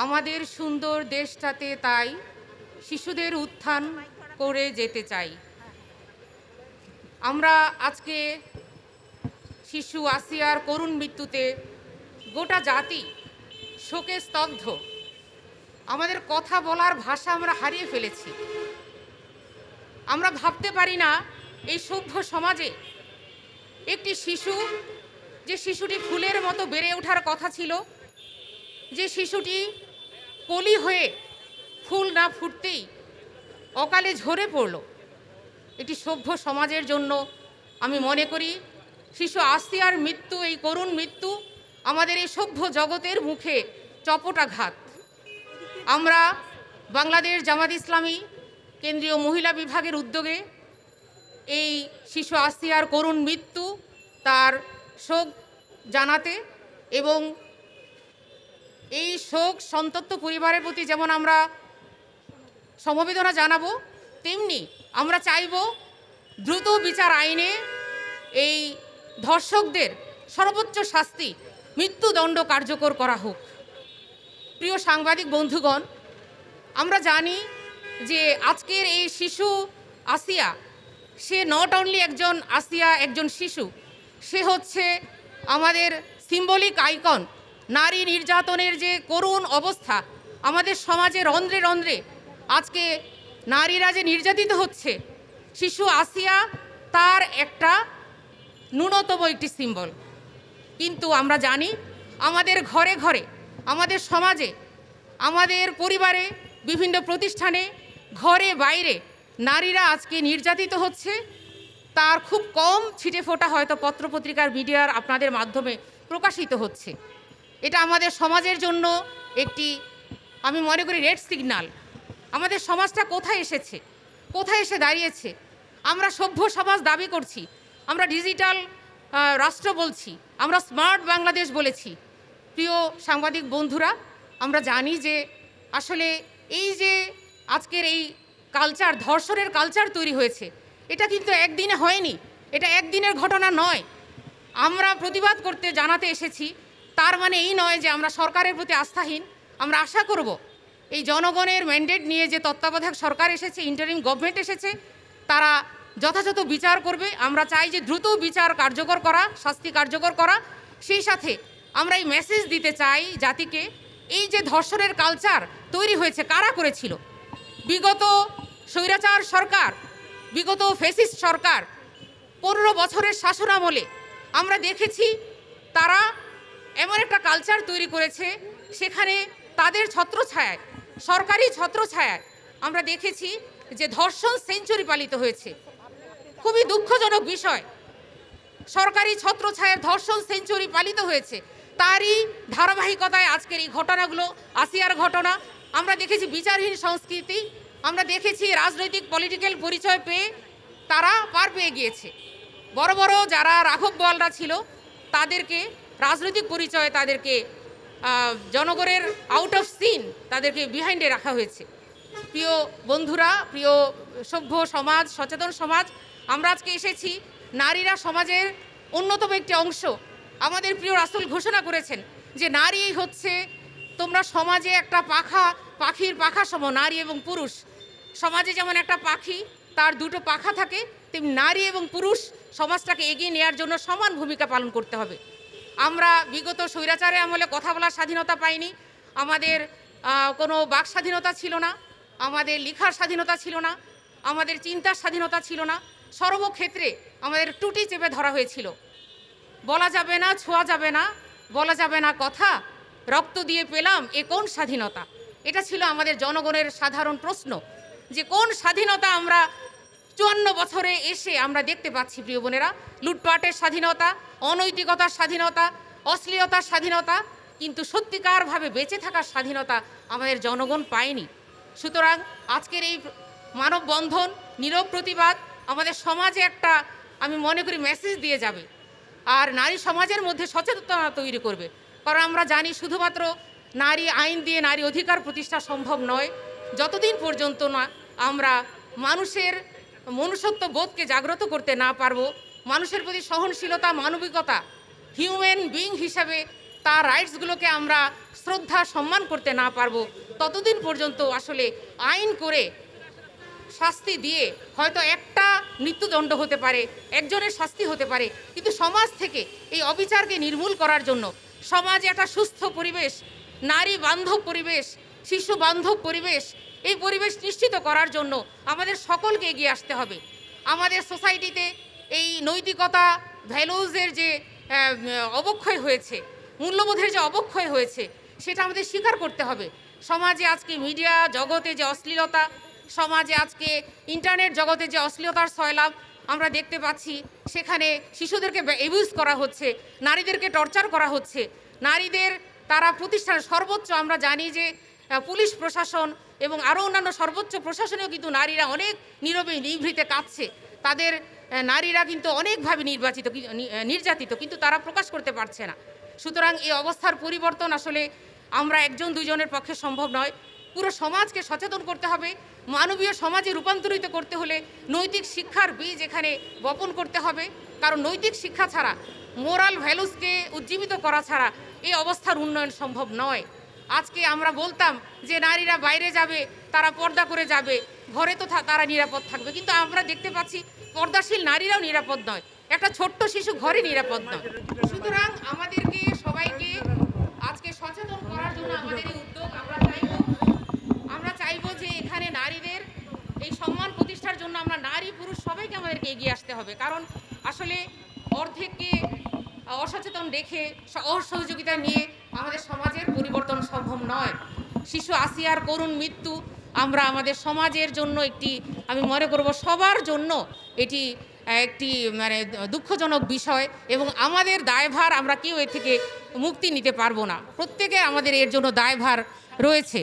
আমাদের সুন্দর দেশটাতে তাই শিশুদের উত্থান করে যেতে চাই। আমরা আজকে শিশু আসিয়ার করুণ মৃত্যুতে গোটা জাতি শোকে স্তব্ধ। আমাদের কথা বলার ভাষা আমরা হারিয়ে ফেলেছি। আমরা ভাবতে পারি না এই সভ্য সমাজে একটি শিশু, যে শিশুটি ফুলের মতো বেড়ে ওঠার কথা ছিল, যে শিশুটি কলি হয়ে ফুল না ফুটতেই অকালে ঝরে পড়ল, এটি সভ্য সমাজের জন্য আমি মনে করি শিশু আসিয়ার মৃত্যু, এই করুণ মৃত্যু আমাদের এই সভ্য জগতের মুখে চপটাঘাত। আমরা বাংলাদেশ জামাত ইসলামী কেন্দ্রীয় মহিলা বিভাগের উদ্যোগে এই শিশু আসিয়ার করুণ মৃত্যু তার শোক জানাতে এবং এই শোক সন্তপ্ত পরিবারের প্রতি যেমন আমরা সমবেদনা জানাবো, তেমনি আমরা চাইব দ্রুত বিচার আইনে এই ধর্ষকদের সর্বোচ্চ শাস্তি, মৃত্যুদণ্ড কার্যকর করা হোক। প্রিয় সাংবাদিক বন্ধুগণ, আমরা জানি যে আজকের এই শিশু আসিয়া, সে নট অনলি একজন আসিয়া, একজন শিশু, সে হচ্ছে আমাদের সিম্বলিক আইকন। নারী নির্যাতনের যে করুণ অবস্থা আমাদের সমাজে রন্ধ্রে রন্ধ্রে আজকে নারীরা যে নির্যাতিত হচ্ছে, শিশু আসিয়া তার একটা ন্যূনতম একটি সিম্বল। কিন্তু আমরা জানি আমাদের ঘরে ঘরে, আমাদের সমাজে, আমাদের পরিবারে, বিভিন্ন প্রতিষ্ঠানে, ঘরে বাইরে নারীরা আজকে নির্যাতিত হচ্ছে। তার খুব কম ছিটে ফোঁটা হয়তো পত্রপত্রিকার মিডিয়ার আপনাদের মাধ্যমে প্রকাশিত হচ্ছে। এটা আমাদের সমাজের জন্য একটি, আমি মনে করি, রেড সিগন্যাল। আমাদের সমাজটা কোথায় এসেছে, কোথায় এসে দাঁড়িয়েছে। আমরা সভ্য সমাজ দাবি করছি, আমরা ডিজিটাল রাষ্ট্র বলছি, আমরা স্মার্ট বাংলাদেশ বলেছি। প্রিয় সাংবাদিক বন্ধুরা, আমরা জানি যে আসলে এই যে আজকের এই কালচার, ধর্ষণের কালচার তৈরি হয়েছে, এটা কিন্তু একদিনে হয়নি, এটা একদিনের ঘটনা নয়। আমরা প্রতিবাদ করতে জানাতে এসেছি, তার মানে এই নয় যে আমরা সরকারের প্রতি আস্থাহীন। আমরা আশা করব এই জনগণের ম্যান্ডেট নিয়ে যে তত্ত্বাবধায়ক সরকার এসেছে, ইন্টারিম গভর্নমেন্ট এসেছে, তারা যথাযথ বিচার করবে। আমরা চাই যে দ্রুত বিচার কার্যকর করা, শাস্তি কার্যকর করা। সেই সাথে আমরা এই মেসেজ দিতে চাই জাতিকে, এই যে ধর্ষণের কালচার তৈরি হয়েছে কারা করেছিল? বিগত স্বৈরাচার সরকার, বিগত ফ্যাসিস্ট সরকার 15 বছরের শাসনামলে আমরা দেখেছি তারা এমন একটা কালচার তৈরি করেছে, সেখানে তাদের ছত্রছায়ায়, সরকারি ছত্রছায়ায় আমরা দেখেছি যে ধর্ষণ সেঞ্চুরি পালিত হয়েছে। খুবই দুঃখজনক বিষয়, সরকারি ছত্রছায়ার ধর্ষণ সেঞ্চুরি পালিত হয়েছে। তারই ধারাবাহিকতায় আজকের এই ঘটনাগুলো, আসিয়ার ঘটনা। আমরা দেখেছি বিচারহীন সংস্কৃতি, আমরা দেখেছি রাজনৈতিক পলিটিক্যাল পরিচয় পেয়ে তারা পার পেয়ে গিয়েছে। বড় বড় যারা রাঘব বোয়ালরা ছিল তাদেরকে রাজনৈতিক পরিচয়ে তাদেরকে জনগণের আউট অফ সিন তাদেরকে বিহাইন্ডে রাখা হয়েছে। প্রিয় বন্ধুরা, প্রিয় সভ্য সমাজ, সচেতন সমাজ, আমরা আজকে এসেছি, নারীরা সমাজের অন্যতম একটি অংশ। আমাদের প্রিয় রাসূল ঘোষণা করেছেন যে নারী হচ্ছে, তোমরা সমাজে একটা পাখির পাখা সম, নারী এবং পুরুষ। সমাজে যেমন একটা পাখি তার দুটো পাখা থাকে, তেমনি নারী এবং পুরুষ সমাজটাকে এগিয়ে নেওয়ার জন্য সমান ভূমিকা পালন করতে হবে। আমরা বিগত স্বৈরাচারের আমলে কথা বলার স্বাধীনতা পাইনি, আমাদের কোনো বাক স্বাধীনতা ছিল না, আমাদের লেখার স্বাধীনতা ছিল না, আমাদের চিন্তার স্বাধীনতা ছিল না। সর্বক্ষেত্রে আমাদের টুটি চেপে ধরা হয়েছিল। বলা যাবে না, ছোঁয়া যাবে না, বলা যাবে না কথা, রক্ত দিয়ে পেলাম এ কোন স্বাধীনতা। এটা ছিল আমাদের জনগণের সাধারণ প্রশ্ন, যে কোন স্বাধীনতা আমরা 54 বছরে এসে আমরা দেখতে পাচ্ছি। প্রিয় বোনেরা, লুটপাটের স্বাধীনতা, অনৈতিকতার স্বাধীনতা, অশ্লীলতার স্বাধীনতা, কিন্তু সত্যিকারভাবে বেঁচে থাকার স্বাধীনতা আমাদের জনগণ পায়নি। সুতরাং আজকের এই মানববন্ধন, নীরব প্রতিবাদ আমাদের সমাজে একটা, আমি মনে করি, মেসেজ দিয়ে যাবে, আর নারী সমাজের মধ্যে সচেতনতা তৈরি করবে। কারণ আমরা জানি শুধুমাত্র নারী আইন দিয়ে নারী অধিকার প্রতিষ্ঠা সম্ভব নয়, যতদিন পর্যন্ত না আমরা মানুষের মনুষ্যত্ব বোধকে জাগ্রত করতে না পারবো, মানুষের প্রতি সহনশীলতা, মানবিকতা, হিউম্যান বিইং হিসাবে তার রাইটসগুলোকে আমরা শ্রদ্ধা সম্মান করতে না পারবো, ততদিন পর্যন্ত আসলে আইন করে শাস্তি দিয়ে হয়তো একটা মৃত্যুদণ্ড হতে পারে, একজনের শাস্তি হতে পারে, কিন্তু সমাজ থেকে এই অবিচারকে নির্মূল করার জন্য, সমাজে একটা সুস্থ পরিবেশ, নারী বান্ধব পরিবেশ, শিশু বান্ধব পরিবেশ, এই পরিবেশ নিশ্চিত করার জন্য আমাদের সকলকে এগিয়ে আসতে হবে। আমাদের সোসাইটিতে এই নৈতিকতা, ভ্যালুজের যে অবক্ষয় হয়েছে, মূল্যবোধের যে অবক্ষয় হয়েছে, সেটা আমাদের স্বীকার করতে হবে। সমাজে আজকে মিডিয়া জগতে যে অশ্লীলতা, সমাজে আজকে ইন্টারনেট জগতে যে অশ্লীলতার সয়লাভ আমরা দেখতে পাচ্ছি, সেখানে শিশুদেরকে অ্যাবিউজ করা হচ্ছে, নারীদেরকে টর্চার করা হচ্ছে, নারীদের তারা প্রতিষ্ঠান সর্বোচ্চ, আমরা জানি যে পুলিশ প্রশাসন এবং আরও অন্যান্য সর্বোচ্চ প্রশাসনেও কিন্তু নারীরা অনেক নীরবে নিভৃতে কাঁদছে, তাদের নারীরা কিন্তু অনেকভাবে নির্যাতিত, কিন্তু তারা প্রকাশ করতে পারছে না। সুতরাং এই অবস্থার পরিবর্তন আসলে আমরা একজন দুজনের পক্ষে সম্ভব নয়, পুরো সমাজকে সচেতন করতে হবে। মানবীয় সমাজে রূপান্তরিত করতে হলে নৈতিক শিক্ষার বীজ এখানে বপন করতে হবে, কারণ নৈতিক শিক্ষা ছাড়া, মোরাল ভ্যালুসকে উজ্জীবিত করা ছাড়া এই অবস্থার উন্নয়ন সম্ভব নয়। আজকে আমরা বলতাম যে নারীরা বাইরে যাবে, তারা পর্দা করে যাবে, ঘরে তো তারা নিরাপদ থাকবে, কিন্তু আমরা দেখতে পাচ্ছি পর্দাশীল নারীরাও নিরাপদ নয়, একটা ছোট্ট শিশু ঘরে নিরাপদ নয়। সুতরাং আমাদেরকে সবাইকে আজকে সচেতন করার জন্য আমাদের এই উদ্যোগ। আমরা চাইবো যে এখানে নারীদের এই সম্মান প্রতিষ্ঠার জন্য আমরা নারী পুরুষ সবাইকে আমাদেরকে এগিয়ে আসতে হবে, কারণ আসলে অর্ধেককে অসচেতন রেখে অসহযোগিতা নিয়ে আমাদের সমাজের পরিবর্তন সম্ভব নয়। শিশু আসিয়ার করুণ মৃত্যু আমরা আমাদের সমাজের জন্য একটি, আমি মনে করব সবার জন্য এটি একটি মানে দুঃখজনক বিষয়, এবং আমাদের দায়ভার, আমরা কেউ এর থেকে মুক্তি নিতে পারবো না, প্রত্যেকে আমাদের এর জন্য দায়ভার রয়েছে।